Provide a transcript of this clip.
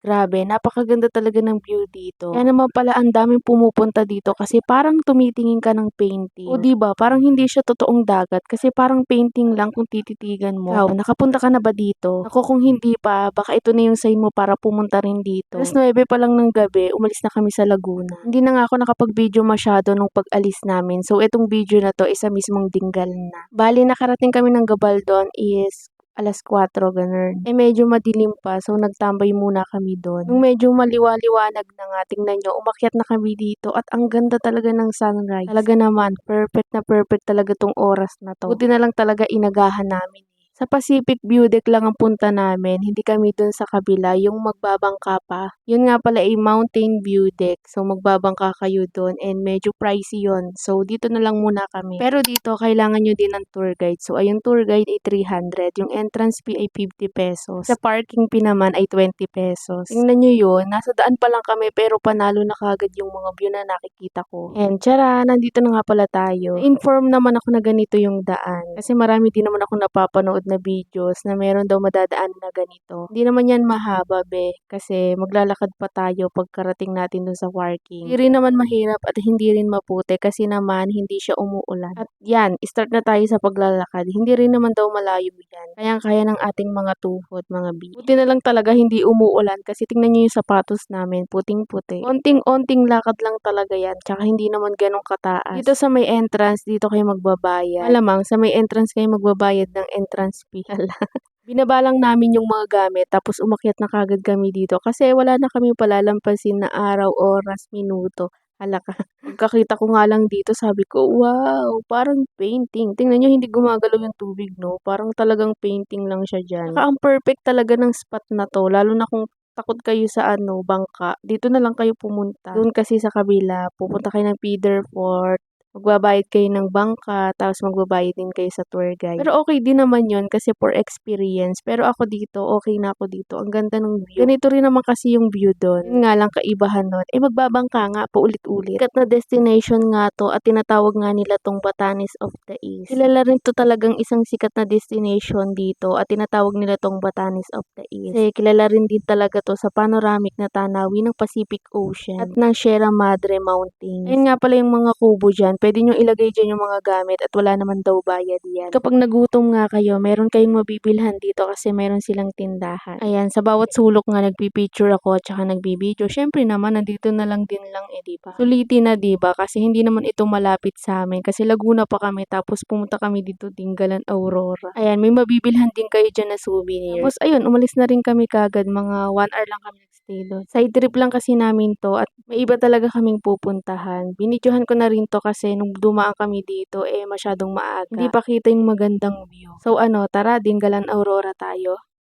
Grabe, napakaganda talaga ng view dito. Kaya naman pala ang daming pumupunta dito kasi parang tumitingin ka ng painting. O 'di ba, parang hindi siya totoong dagat kasi parang painting lang kung tititigan mo. Ikaw, nakapunta ka na ba dito? Ako kung hindi pa, baka ito na yung sign mo para pumunta rin dito. 9:00 pa lang ng gabi, umalis na kami sa Laguna. Hindi na nga ako nakapag-video masyado nung pag-alis namin. So itong video na to isa mismong Dinggal na. Bali nakarating kami ng Gabaldon is 4:00 ganun. Medyo madilim pa, so nagtambay muna kami doon. Nung medyo maliwa-liwanag na nga, tingnan nyo, umakyat na kami dito at ang ganda talaga ng sunrise. Talaga naman, perfect na perfect talaga tong oras na to. Buti na lang talaga inagahan namin. Sa Pacific View Deck lang ang punta namin, hindi kami dun sa kabila, yung magbabangka pa. Yun nga pala ay Mountain View Deck, so magbabangka kayo dun and medyo pricey yun. So dito na lang muna kami. Pero dito, kailangan nyo din ng tour guide. So ayun, tour guide ay 300, yung entrance fee ay 50 pesos. Sa parking fee naman ay 20 pesos. Tingnan nyo yun, nasa daan pa lang kami pero panalo na kagad yung mga view na nakikita ko. And tara, nandito na nga pala tayo. Na-inform naman ako na ganito yung daan. Kasi marami din naman ako napapanood na videos na meron daw madadaan na ganito. Hindi naman yan mahaba, be. Kasi maglalakad pa tayo pagkarating natin dun sa parking. Hindi rin naman mahirap at hindi rin maputi kasi naman hindi siya umuulan. At yan, start na tayo sa paglalakad. Hindi rin naman daw malayo yan. Kayang-kaya ng ating mga tuhod, mga bi. Buti na lang talaga hindi umuulan kasi tingnan nyo yung sapatos namin, puting-puti. Onting-onting lakad lang talaga yan. Tsaka hindi naman ganun kataas. Dito sa may entrance, dito kayo magbabayad. Malamang sa may entrance kayo magbabayad ng entrance fee. Binaba lang namin yung mga gamit tapos umakyat na kagad kami dito kasi wala na kami palalampasin na araw, oras, minuto. Hala ka. Pagkakita ko nga lang dito sabi ko, wow, parang painting. Tingnan nyo, hindi gumagalaw yung tubig, no? Parang talagang painting lang siya dyan. Saka ang perfect talaga ng spot na to, lalo na kung takot kayo sa bangka. Dito na lang kayo pumunta. Doon kasi sa kabila, pupunta kayo ng Feeder Fort. Magbabayad kayo ng bangka, tapos magbabayad din kayo sa tour guide. Pero okay din naman yon kasi for experience. Pero ako dito, okay na ako dito. Ang ganda ng view. Ganito rin naman kasi yung view doon. Yun nga lang kaibahan doon. Magbabangka nga paulit-ulit. Sikat na destination nga to at tinatawag nga nila tong Batanes of the East. Kilala rin to talagang isang sikat na destination dito at tinatawag nila tong Batanes of the East. Kasi kilala rin din talaga to sa panoramic na tanawin ng Pacific Ocean at ng Sierra Madre Mountains. Ayun nga pala yung mga kubo dyan. Pwede nyo ilagay dyan yung mga gamit at wala naman daw bayad yan. Kapag nagutom nga kayo, meron kayong mabibilhan dito kasi meron silang tindahan. Ayan, sa bawat sulok nga nagpipicture ako at saka nagbibideo. Syempre naman, nandito na lang din lang diba? Sulitin na diba? Kasi hindi naman ito malapit sa amin. Kasi Laguna pa kami tapos pumunta kami dito Dingalan, Aurora. Ayan, may mabibilhan din kayo dyan na souvenir. Tapos ayun, umalis na rin kami kagad. Mga 1 hour lang kami nagstay doon. Side trip lang kasi namin to at may iba talaga kaming pupuntahan. Binidyohan ko na rin to kasi nung dumaan kami dito masyadong maaga. Hindi pa kita yung magandang view. So tara, Dingalan Aurora tayo.